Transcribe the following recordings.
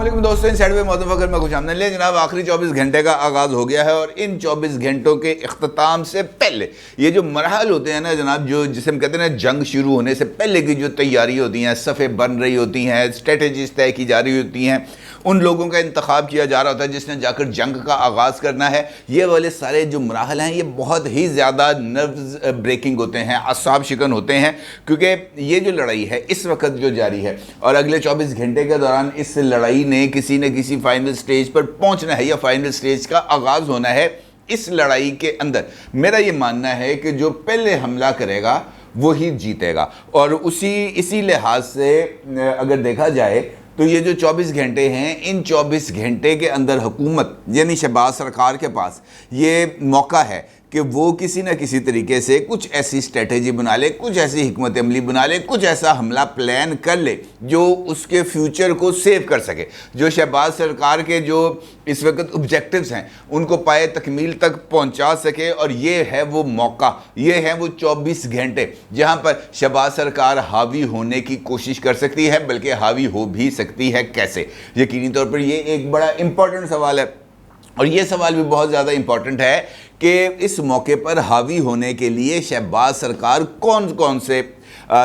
علیکم دوستوں، ان سائڈ پہ موضوع فکر میں خوش آمدید۔ جناب آخری 24 گھنٹے کا آغاز ہو گیا ہے اور ان 24 گھنٹوں کے اختتام سے پہلے یہ جو مراحل ہوتے ہیں نا جناب، جو جسے ہم کہتے ہیں نا جنگ شروع ہونے سے پہلے کی جو تیاری ہوتی ہیں، صفیں بن رہی ہوتی ہیں، اسٹریٹجیز طے کی جا رہی ہوتی ہیں، ان لوگوں کا انتخاب کیا جا رہا ہوتا ہے جس نے جا کر جنگ کا آغاز کرنا ہے۔ یہ والے سارے جو مراحل ہیں یہ بہت ہی زیادہ نروز بریکنگ ہوتے ہیں، اعصاب شکن ہوتے ہیں، کیونکہ یہ جو لڑائی ہے اس وقت جو جاری ہے اور اگلے 24 گھنٹے کے دوران اس لڑائی نے کسی نہ کسی فائنل سٹیج پر پہنچنا ہے یا فائنل سٹیج کا آغاز ہونا ہے۔ اس لڑائی کے اندر میرا یہ ماننا ہے کہ جو پہلے حملہ کرے گا وہی جیتے گا، اور اسی لحاظ سے اگر دیکھا جائے تو یہ جو 24 گھنٹے ہیں، ان 24 گھنٹے کے اندر حکومت یعنی شہباز سرکار کے پاس یہ موقع ہے کہ وہ کسی نہ کسی طریقے سے کچھ ایسی اسٹریٹجی بنا لے، کچھ ایسی حکمت عملی بنا لے، کچھ ایسا حملہ پلان کر لے جو اس کے فیوچر کو سیو کر سکے، جو شہباز سرکار کے جو اس وقت آبجیکٹیوز ہیں ان کو پائے تکمیل تک پہنچا سکے۔ اور یہ ہے وہ موقع، یہ ہے وہ 24 گھنٹے جہاں پر شہباز سرکار حاوی ہونے کی کوشش کر سکتی ہے، بلکہ حاوی ہو بھی سکتی ہے کیسے۔ یقینی طور پر یہ ایک بڑا امپورٹنٹ سوال ہے، اور یہ سوال بھی بہت زیادہ امپورٹنٹ ہے کہ اس موقع پر حاوی ہونے کے لیے شہباز سرکار کون سے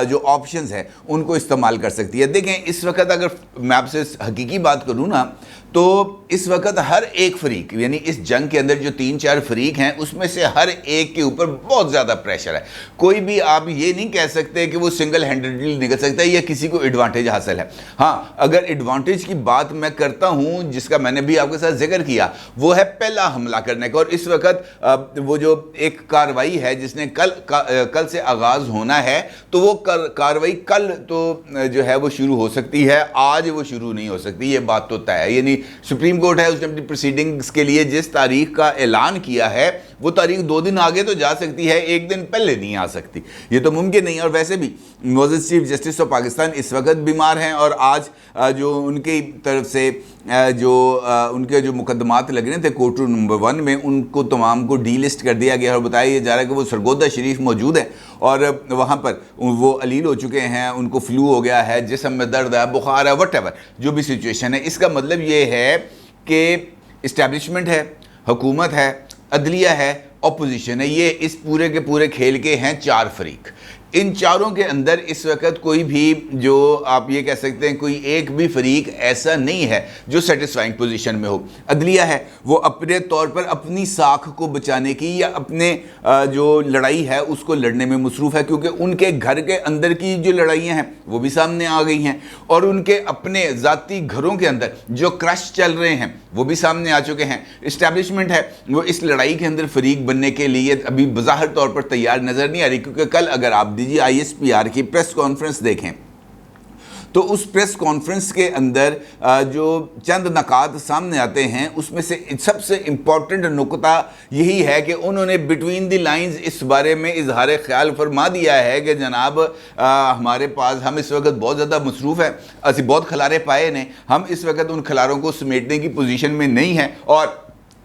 جو آپشنز ہیں ان کو استعمال کر سکتی ہے۔ دیکھیں اس وقت اگر میں آپ سے حقیقی بات کروں نا تو اس وقت ہر ایک فریق یعنی اس جنگ کے اندر جو 3-4 فریق ہیں اس میں سے ہر ایک کے اوپر بہت زیادہ پریشر ہے۔ کوئی بھی آپ یہ نہیں کہہ سکتے کہ وہ سنگل ہینڈڈلی نکل سکتا ہے یا کسی کو ایڈوانٹیج حاصل ہے۔ ہاں، اگر ایڈوانٹیج کی بات میں کرتا ہوں جس کا میں نے بھی آپ کے ساتھ ذکر کیا، وہ ہے پہلا حملہ کرنے کا، اور اس وقت وہ جو ایک کاروائی ہے جس نے کل سے آغاز ہونا ہے، تو وہ کاروائی کل تو جو ہے وہ شروع ہو سکتی ہے، آج وہ شروع نہیں ہو سکتی، یہ بات تو طے ہے۔ یعنی سپریم کورٹ ہے اس نے اپنی پروسیڈنگز کے لیے جس تاریخ کا اعلان کیا ہے وہ تاریخ 2 دن آگے تو جا سکتی ہے، 1 دن پہلے نہیں آ سکتی، یہ تو ممکن نہیں۔ اور ویسے بھی معزز چیف جسٹس آف پاکستان اس وقت بیمار ہیں، اور آج جو ان کی طرف سے ان کے جو مقدمات لگ رہے تھے کورٹ روم نمبر 1 میں، ان کو تمام کو ڈی لسٹ کر دیا گیا اور بتایا جا رہا ہے کہ وہ سرگودا شریف موجود ہے اور وہاں پر وہ علیل ہو چکے ہیں، ان کو فلو ہو گیا ہے، جسم میں درد ہے، بخار ہے، وٹ ایور جو بھی سچویشن ہے۔ اس کا مطلب یہ ہے کہ اسٹیبلشمنٹ ہے، حکومت ہے، عدلیہ ہے، اپوزیشن ہے، یہ اس پورے کے پورے کھیل کے ہیں 4 فریق۔ ان چاروں کے اندر اس وقت کوئی بھی جو آپ یہ کہہ سکتے ہیں کوئی ایک بھی فریق ایسا نہیں ہے جو سیٹسفائنگ پوزیشن میں ہو۔ عدلیہ ہے وہ اپنے طور پر اپنی ساکھ کو بچانے کی یا اپنے جو لڑائی ہے اس کو لڑنے میں مصروف ہے، کیونکہ ان کے گھر کے اندر کی جو لڑائیاں ہیں وہ بھی سامنے آ گئی ہیں، اور ان کے اپنے ذاتی گھروں کے اندر جو کرش چل رہے ہیں وہ بھی سامنے آ چکے ہیں۔ اسٹیبلشمنٹ ہے وہ اس لڑائی کے اندر فریق بننے کے لیے ابھی بظاہر طور پر تیار نظر نہیں آ رہی، کیونکہ کل اگر آپ ISPR کی پریس کانفرنس دیکھیں تو اس پریس کانفرنس کے اندر جو چند نکات سامنے آتے ہیں اس میں سے سب سے امپورٹنٹ نکتہ یہی ہے کہ انہوں نے بٹوین دی لائنز اس بارے میں اظہار خیال فرما دیا ہے کہ جناب ہمارے پاس ہم اس وقت بہت زیادہ مصروف ہیں، اسی بہت کھلارے پائے نے، ہم اس وقت ان کھلاروں کو سمیٹنے کی پوزیشن میں نہیں ہیں، اور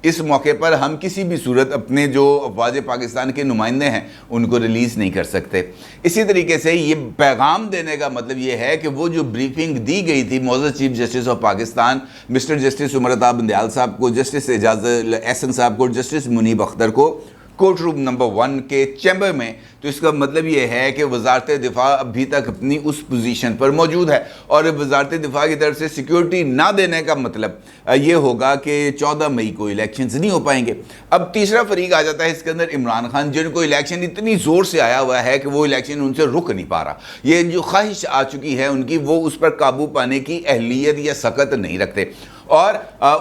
اس موقع پر ہم کسی بھی صورت اپنے جو افواج پاکستان کے نمائندے ہیں ان کو ریلیز نہیں کر سکتے۔ اسی طریقے سے یہ پیغام دینے کا مطلب یہ ہے کہ وہ جو بریفنگ دی گئی تھی معزز chief justice of Pakistan mister justice Umar Ata Bandial صاحب کو، جسٹس اعجاز احسن صاحب کو، جسٹس منیب اختر کو کورٹ روم نمبر 1 کے چیمبر میں، تو اس کا مطلب یہ ہے کہ وزارت دفاع ابھی تک اپنی اس پوزیشن پر موجود ہے، اور وزارت دفاع کی طرف سے سیکیورٹی نہ دینے کا مطلب یہ ہوگا کہ 14 مئی کو الیکشنز نہیں ہو پائیں گے۔ اب تیسرا فریق آ جاتا ہے اس کے اندر عمران خان، جن کو الیکشن اتنی زور سے آیا ہوا ہے کہ وہ الیکشن ان سے رک نہیں پا رہا، یہ جو خواہش آ چکی ہے ان کی، وہ اس پر قابو پانے کی اہلیت یا سخت نہیں رکھتے۔ اور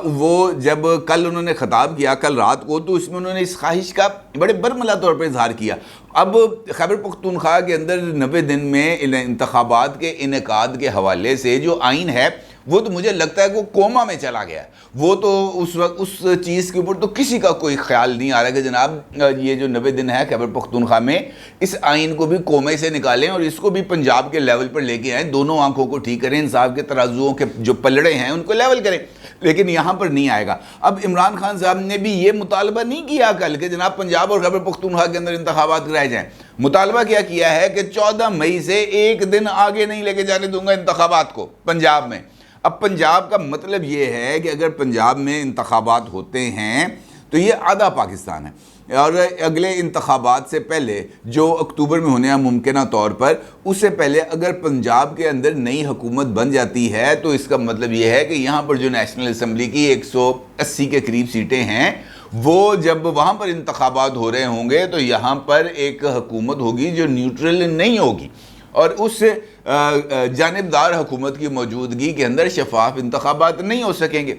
وہ جب کل انہوں نے خطاب کیا کل رات کو، تو اس میں انہوں نے اس خواہش کا بڑے برملا طور پر اظہار کیا۔ اب خیبر پختونخوا کے اندر 90 دن میں انتخابات کے انعقاد کے حوالے سے جو آئین ہے وہ تو مجھے لگتا ہے کہ وہ کوما میں چلا گیا، وہ تو اس وقت اس چیز کے اوپر تو کسی کا کوئی خیال نہیں آ رہا کہ جناب یہ جو 90 دن ہے خیبر پختونخوا میں اس آئین کو بھی کومے سے نکالیں اور اس کو بھی پنجاب کے لیول پر لے کے آئیں، دونوں آنکھوں کو ٹھیک کریں، انصاف کے ترازوؤں کے جو پلڑے ہیں ان کو لیول کریں، لیکن یہاں پر نہیں آئے گا۔ اب عمران خان صاحب نے بھی یہ مطالبہ نہیں کیا کل کہ جناب پنجاب اور خیبر پختونخوا کے اندر انتخابات کرائے جائیں، مطالبہ کیا ہے کہ 14 مئی سے 1 دن آگے نہیں لے کے جانے دوں گا انتخابات کو پنجاب میں۔ اب پنجاب کا مطلب یہ ہے کہ اگر پنجاب میں انتخابات ہوتے ہیں تو یہ آدھا پاکستان ہے، اور اگلے انتخابات سے پہلے جو اکتوبر میں ہونے ہیں ممکنہ طور پر، اس سے پہلے اگر پنجاب کے اندر نئی حکومت بن جاتی ہے تو اس کا مطلب یہ ہے کہ یہاں پر جو نیشنل اسمبلی کی 180 کے قریب سیٹیں ہیں، وہ جب وہاں پر انتخابات ہو رہے ہوں گے تو یہاں پر ایک حکومت ہوگی جو نیوٹرل نہیں ہوگی، اور اس جانبدار حکومت کی موجودگی کے اندر شفاف انتخابات نہیں ہو سکیں گے۔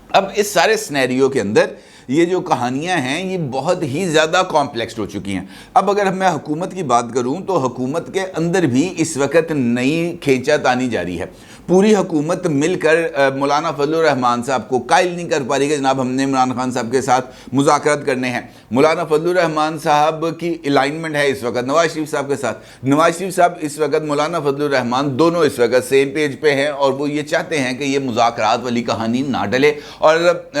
اب اس سارے سینیریو کے اندر یہ جو کہانیاں ہیں یہ بہت ہی زیادہ کمپلیکس ہو چکی ہیں۔ اب اگر میں حکومت کی بات کروں تو حکومت کے اندر بھی اس وقت نئی کھینچا تانی جاری ہے۔ پوری حکومت مل کر مولانا فضل الرحمان صاحب کو قائل نہیں کر پا رہی کہ جناب ہم نے عمران خان صاحب کے ساتھ مذاکرات کرنے ہیں۔ مولانا فضل الرحمان صاحب کی الائنمنٹ ہے اس وقت نواز شریف صاحب کے ساتھ۔ نواز شریف صاحب اس وقت، مولانا فضل الرحمان، دونوں اس وقت سیم پیج پہ ہیں، اور وہ یہ چاہتے ہیں کہ یہ مذاکرات والی کہانی نہ ڈلے، اور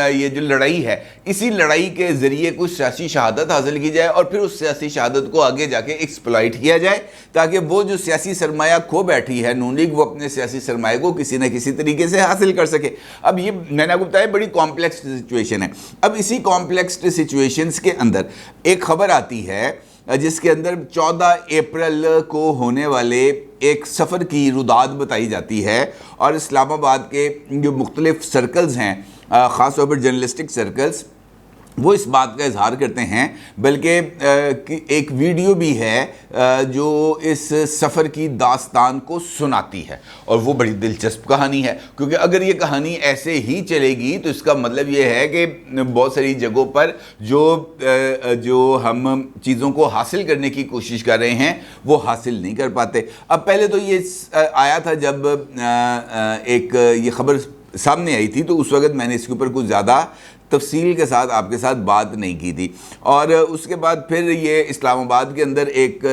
یہ جو لڑائی ہے اسی لڑائی کے ذریعے کچھ سیاسی شہادت حاصل کی جائے، اور پھر اس سیاسی شہادت کو آگے جا کے ایکسپلائٹ کیا جائے، تاکہ وہ جو سیاسی سرمایہ کھو بیٹھی ہے نون لیگ، وہ اپنے سیاسی سرمایہ کو کسی نہ کسی طریقے سے حاصل کر سکے۔ اب یہ میں نے آپ کو بتایا بڑی کمپلیکس سچویشن ہے۔ اب اسی کمپلیکس سچویشنز کے اندر ایک خبر آتی ہے جس کے اندر 14 اپریل کو ہونے والے ایک سفر کی رداد بتائی جاتی ہے، اور اسلام آباد کے جو مختلف سرکلز ہیں، خاص طور پر جرنلسٹک سرکلز، وہ اس بات کا اظہار کرتے ہیں، بلکہ ایک ویڈیو بھی ہے جو اس سفر کی داستان کو سناتی ہے، اور وہ بڑی دلچسپ کہانی ہے، کیونکہ اگر یہ کہانی ایسے ہی چلے گی تو اس کا مطلب یہ ہے کہ بہت ساری جگہوں پر جو ہم چیزوں کو حاصل کرنے کی کوشش کر رہے ہیں وہ حاصل نہیں کر پاتے۔ اب پہلے تو یہ آیا تھا جب ایک یہ خبر سامنے آئی تھی، تو اس وقت میں نے اس کے اوپر کچھ زیادہ تفصیل کے ساتھ آپ کے ساتھ بات نہیں کی تھی، اور اس کے بعد پھر یہ اسلام آباد کے اندر ایک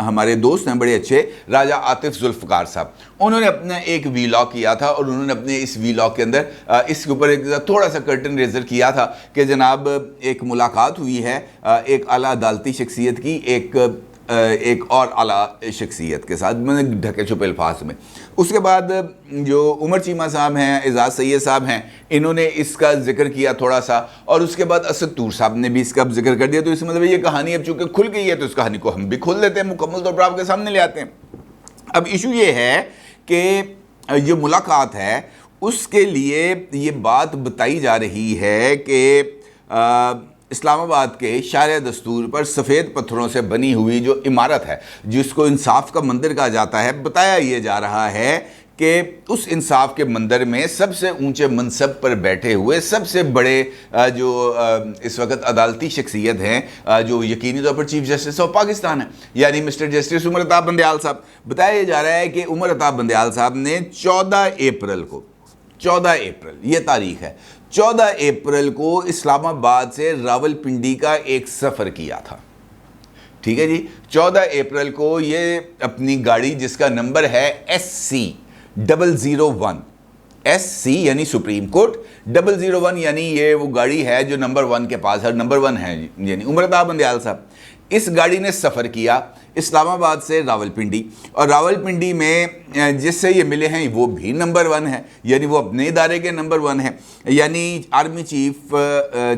ہمارے دوست ہیں بڑے اچھے، راجہ عاطف ذوالفقار صاحب، انہوں نے اپنا ایک ویلاگ کیا تھا، اور انہوں نے اپنے اس ویلاگ کے اندر اس کے اوپر ایک تھوڑا سا کرٹن ریزر کیا تھا کہ جناب ایک ملاقات ہوئی ہے ایک اعلیٰ عدالتی شخصیت کی ایک اور اعلیٰ شخصیت کے ساتھ، میں نے ڈھکے چھپے الفاظ میں۔ اس کے بعد جو عمر چیمہ صاحب ہیں، اعزاز سید صاحب ہیں، انہوں نے اس کا ذکر کیا تھوڑا سا، اور اس کے بعد اسد طور صاحب نے بھی اس کا ذکر کر دیا۔ تو اس مطلب یہ کہانی اب چونکہ کھل گئی ہے تو اس کہانی کو ہم بھی کھول لیتے ہیں، مکمل طور پر آپ کے سامنے لے آتے ہیں۔ اب ایشو یہ ہے کہ جو ملاقات ہے اس کے لیے یہ بات بتائی جا رہی ہے کہ اسلام آباد کے شارع دستور پر سفید پتھروں سے بنی ہوئی جو عمارت ہے، جس کو انصاف کا مندر کہا جاتا ہے، بتایا یہ جا رہا ہے کہ اس انصاف کے مندر میں سب سے اونچے منصب پر بیٹھے ہوئے سب سے بڑے جو اس وقت عدالتی شخصیت ہیں، جو یقینی طور پر چیف جسٹس آف پاکستان ہیں، یعنی مسٹر جسٹس عمر عطا بندیال صاحب، بتایا جا رہا ہے کہ عمر عطا بندیال صاحب نے 14 اپریل یہ تاریخ ہے، 14 اپریل کو اسلام آباد سے راولپنڈی کا ایک سفر کیا تھا۔ ٹھیک ہے جی، 14 اپریل کو یہ اپنی گاڑی جس کا نمبر ہے SC001، SC یعنی سپریم کورٹ، 001 یعنی یہ وہ گاڑی ہے جو نمبر 1 کے پاس ہے، نمبر 1 ہے یعنی عمر عطا بندیال صاحب۔ اس گاڑی نے سفر کیا اسلام آباد سے راولپنڈی، اور راولپنڈی میں جس سے یہ ملے ہیں وہ بھی نمبر 1 ہے، یعنی وہ اپنے ادارے کے نمبر 1 ہے، یعنی آرمی چیف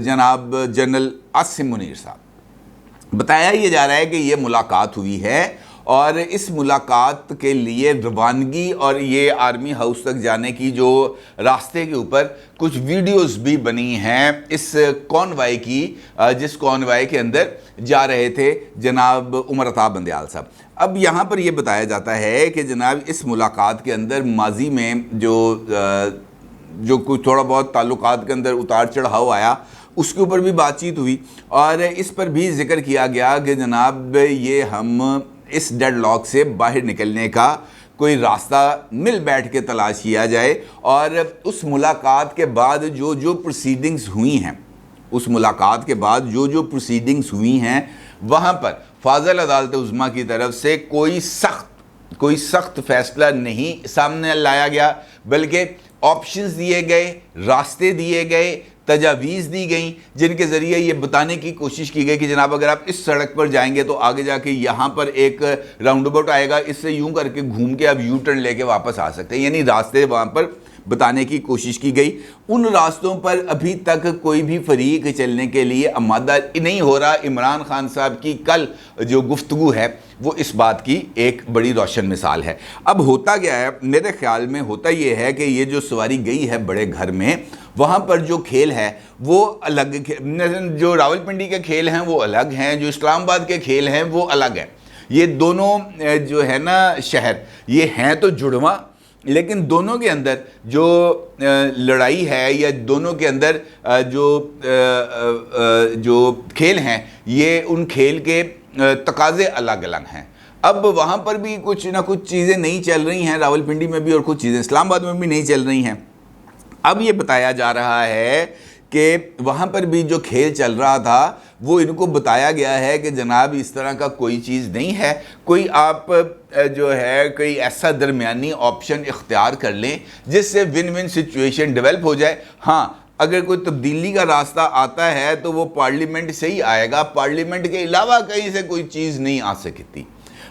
جناب جنرل عاصم منیر صاحب۔ بتایا یہ جا رہا ہے کہ یہ ملاقات ہوئی ہے، اور اس ملاقات کے لیے روانگی اور یہ آرمی ہاؤس تک جانے کی جو راستے کے اوپر کچھ ویڈیوز بھی بنی ہیں اس کانوائے کی، جس کانوائے کے اندر جا رہے تھے جناب عمر عطا بندیال صاحب۔ اب یہاں پر یہ بتایا جاتا ہے کہ جناب اس ملاقات کے اندر ماضی میں جو کچھ تھوڑا بہت تعلقات کے اندر اتار چڑھاؤ آیا، اس کے اوپر بھی بات چیت ہوئی، اور اس پر بھی ذکر کیا گیا کہ جناب یہ ہم اس ڈیڈ لاک سے باہر نکلنے کا کوئی راستہ مل بیٹھ کے تلاش کیا جائے، اور اس ملاقات کے بعد جو پروسیڈنگز ہوئی ہیں، اس ملاقات کے بعد جو پروسیڈنگز ہوئی ہیں وہاں پر فاضل عدالت عظمیٰ کی طرف سے کوئی سخت فیصلہ نہیں سامنے لایا گیا، بلکہ آپشنز دیے گئے، راستے دیے گئے، تجاویز دی گئیں، جن کے ذریعے یہ بتانے کی کوشش کی گئی کہ جناب اگر آپ اس سڑک پر جائیں گے تو آگے جا کے یہاں پر ایک راؤنڈ اباؤٹ آئے گا، اس سے یوں کر کے گھوم کے آپ یو ٹرن لے کے واپس آ سکتے ہیں، یعنی راستے وہاں پر بتانے کی کوشش کی گئی۔ ان راستوں پر ابھی تک کوئی بھی فریق چلنے کے لیے آمادہ نہیں ہو رہا۔ عمران خان صاحب کی کل جو گفتگو ہے وہ اس بات کی ایک بڑی روشن مثال ہے۔ اب ہوتا کیا ہے، میرے خیال میں ہوتا یہ ہے کہ یہ جو سواری گئی ہے بڑے گھر میں، وہاں پر جو کھیل ہے وہ الگ، جو راولپنڈی کے کھیل ہیں وہ الگ ہیں، جو اسلام آباد کے کھیل ہیں وہ الگ ہیں۔ یہ دونوں جو ہے نا شہر، یہ ہیں تو جڑواں، لیکن دونوں کے اندر جو لڑائی ہے یا دونوں کے اندر جو کھیل ہیں، یہ ان کھیل کے تقاضے الگ الگ ہیں۔ اب وہاں پر بھی کچھ نہ کچھ چیزیں نہیں چل رہی ہیں، راولپنڈی میں بھی، اور کچھ چیزیں اسلام آباد میں بھی نہیں چل رہی ہیں۔ اب یہ بتایا جا رہا ہے کہ وہاں پر بھی جو کھیل چل رہا تھا وہ ان کو بتایا گیا ہے کہ جناب اس طرح کا کوئی چیز نہیں ہے، کوئی آپ جو ہے کوئی ایسا درمیانی آپشن اختیار کر لیں جس سے ون ون سچویشن ڈیولپ ہو جائے۔ ہاں، اگر کوئی تبدیلی کا راستہ آتا ہے تو وہ پارلیمنٹ سے ہی آئے گا، پارلیمنٹ کے علاوہ کہیں سے کوئی چیز نہیں آ سکتی۔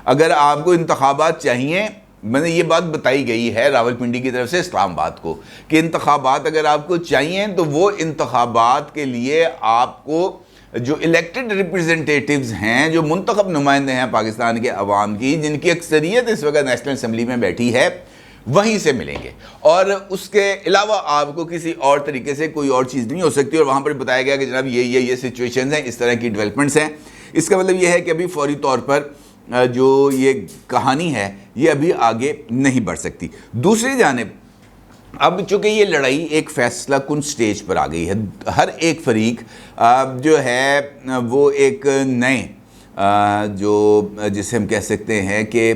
اگر آپ کو انتخابات چاہیے، میں نے یہ بات بتائی گئی ہے راولپنڈی کی طرف سے اسلام آباد کو کہ انتخابات اگر آپ کو چاہیے تو وہ انتخابات کے لیے آپ کو جو الیکٹڈ ریپرزنٹیٹیوز ہیں، جو منتخب نمائندے ہیں پاکستان کے عوام کی، جن کی اکثریت اس وقت نیشنل اسمبلی میں بیٹھی ہے، وہیں سے ملیں گے، اور اس کے علاوہ آپ کو کسی اور طریقے سے کوئی اور چیز نہیں ہو سکتی۔ اور وہاں پر بتایا گیا کہ جناب یہ سچویشنز ہیں، اس طرح کی ڈیولپمنٹس ہیں۔ اس کا مطلب یہ ہے کہ ابھی فوری طور پر جو یہ کہانی ہے یہ ابھی آگے نہیں بڑھ سکتی۔ دوسری جانب اب چونکہ یہ لڑائی ایک فیصلہ کن سٹیج پر آ گئی ہے، ہر ایک فریق جو ہے وہ ایک نئے جو جسے ہم کہہ سکتے ہیں کہ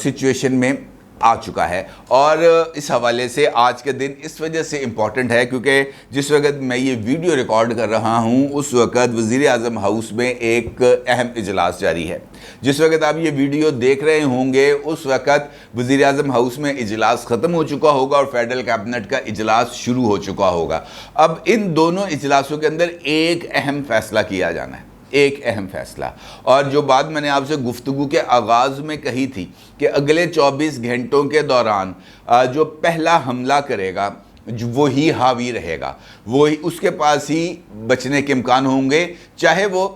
سچویشن میں آ چکا ہے، اور اس حوالے سے آج کے دن اس وجہ سے امپورٹنٹ ہے کیونکہ جس وقت میں یہ ویڈیو ریکارڈ کر رہا ہوں اس وقت وزیر اعظم ہاؤس میں ایک اہم اجلاس جاری ہے۔ جس وقت آپ یہ ویڈیو دیکھ رہے ہوں گے اس وقت وزیر اعظم ہاؤس میں اجلاس ختم ہو چکا ہوگا اور فیڈرل کیبنٹ کا اجلاس شروع ہو چکا ہوگا۔ اب ان دونوں اجلاسوں کے اندر ایک اہم فیصلہ کیا جانا ہے، ایک اہم فیصلہ، اور جو بات میں نے آپ سے گفتگو کے آغاز میں کہی تھی کہ اگلے 24 گھنٹوں کے دوران جو پہلا حملہ کرے گا وہی حاوی رہے گا، وہی اس کے پاس ہی بچنے کے امکان ہوں گے، چاہے وہ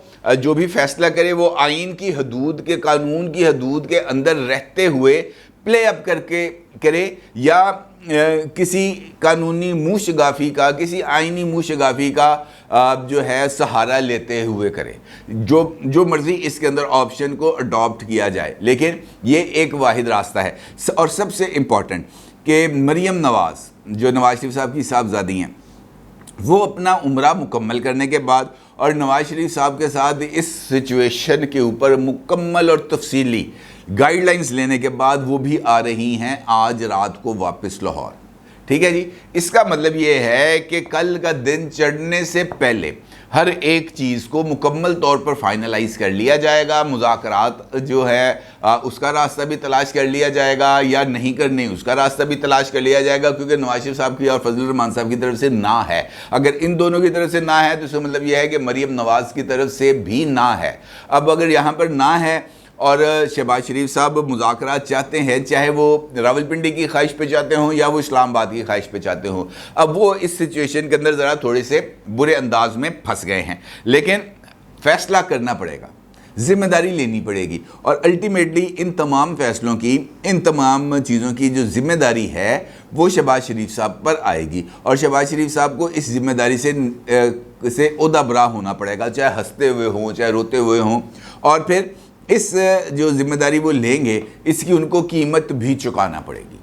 جو بھی فیصلہ کرے وہ آئین کی حدود کے، قانون کی حدود کے اندر رہتے ہوئے پلے اپ کر کے کرے، یا کسی قانونی منہ شگافی کا، کسی آئینی منہ شگافی کا جو ہے سہارا لیتے ہوئے کرے، جو مرضی اس کے اندر آپشن کو اڈاپٹ کیا جائے، لیکن یہ ایک واحد راستہ ہے۔ اور سب سے امپورٹنٹ کہ مریم نواز جو نواز شریف صاحب کی صاحبزادی ہیں، وہ اپنا عمرہ مکمل کرنے کے بعد اور نواز شریف صاحب کے ساتھ اس سچویشن کے اوپر مکمل اور تفصیلی گائیڈ لائنز لینے کے بعد وہ بھی آ رہی ہیں آج رات کو واپس لاہور۔ ٹھیک ہے جی، اس کا مطلب یہ ہے کہ کل کا دن چڑھنے سے پہلے ہر ایک چیز کو مکمل طور پر فائنلائز کر لیا جائے گا، مذاکرات جو ہے اس کا راستہ بھی تلاش کر لیا جائے گا، یا نہیں کرنے اس کا راستہ بھی تلاش کر لیا جائے گا، کیونکہ نواز شریف صاحب کی اور فضل الرحمان صاحب کی طرف سے نہ ہے۔ اگر ان دونوں کی طرف سے نہ ہے تو اس کا مطلب یہ ہے کہ مریم نواز کی طرف سے بھی نہ ہے۔ اب اگر یہاں پر نہ ہے اور شہباز شریف صاحب مذاکرات چاہتے ہیں، چاہے وہ راولپنڈی کی خواہش پہ چاہتے ہوں یا وہ اسلام آباد کی خواہش پہ چاہتے ہوں، اب وہ اس سچویشن کے اندر ذرا تھوڑے سے برے انداز میں پھنس گئے ہیں، لیکن فیصلہ کرنا پڑے گا، ذمہ داری لینی پڑے گی، اور الٹیمیٹلی ان تمام فیصلوں کی، ان تمام چیزوں کی جو ذمہ داری ہے وہ شہباز شریف صاحب پر آئے گی، اور شہباز شریف صاحب کو اس ذمہ داری سے عہدہ برا ہونا پڑے گا، چاہے ہنستے ہوئے ہوں چاہے روتے ہوئے ہوں، اور پھر اس جو ذمہ داری وہ لیں گے اس کی ان کو قیمت بھی چکانا پڑے گی۔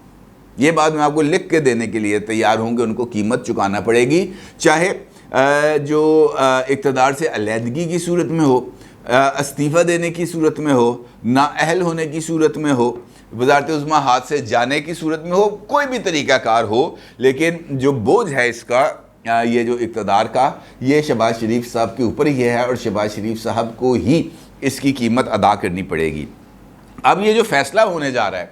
یہ بات میں آپ کو لکھ کے دینے کے لیے تیار ہوں کہ ان کو قیمت چکانا پڑے گی، چاہے جو اقتدار سے علیحدگی کی صورت میں ہو، استعفیٰ دینے کی صورت میں ہو، نااہل ہونے کی صورت میں ہو، وزارت عظمیٰ ہاتھ سے جانے کی صورت میں ہو، کوئی بھی طریقہ کار ہو، لیکن جو بوجھ ہے اس کا، یہ جو اقتدار کا، یہ شہباز شریف صاحب کے اوپر ہی ہے، اور شہباز شریف صاحب کو ہی اس کی قیمت ادا کرنی پڑے گی۔ اب یہ جو فیصلہ ہونے جا رہا ہے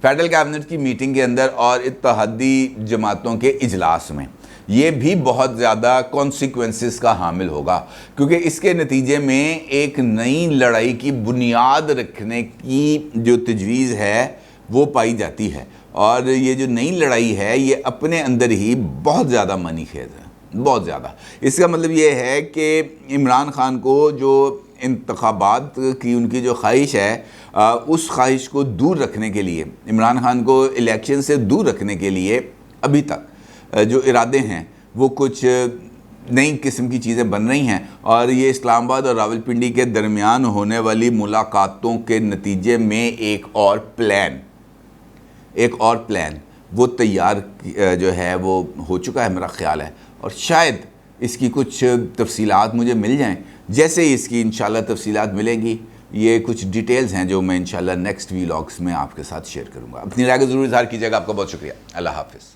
فیڈرل کیبنٹ کی میٹنگ کے اندر اور اتحادی جماعتوں کے اجلاس میں، یہ بھی بہت زیادہ کانسیکوینسز کا حامل ہوگا، کیونکہ اس کے نتیجے میں ایک نئی لڑائی کی بنیاد رکھنے کی جو تجویز ہے وہ پائی جاتی ہے، اور یہ جو نئی لڑائی ہے یہ اپنے اندر ہی بہت زیادہ منی خیز ہے، بہت زیادہ۔ اس کا مطلب یہ ہے کہ عمران خان کو جو انتخابات کی ان کی جو خواہش ہے، اس خواہش کو دور رکھنے کے لیے، عمران خان کو الیکشن سے دور رکھنے کے لیے ابھی تک جو ارادے ہیں وہ کچھ نئی قسم کی چیزیں بن رہی ہیں، اور یہ اسلام آباد اور راولپنڈی کے درمیان ہونے والی ملاقاتوں کے نتیجے میں ایک اور پلان وہ تیار جو ہے وہ ہو چکا ہے میرا خیال ہے، اور شاید اس کی کچھ تفصیلات مجھے مل جائیں۔ جیسے ہی اس کی انشاءاللہ تفصیلات ملیں گی، یہ کچھ ڈیٹیلز ہیں جو میں انشاءاللہ نیکسٹ ویلاگس میں آپ کے ساتھ شیئر کروں گا۔ اپنی رائے کو ضرور اظہار کیجیے گا۔ آپ کا بہت شکریہ۔ اللہ حافظ۔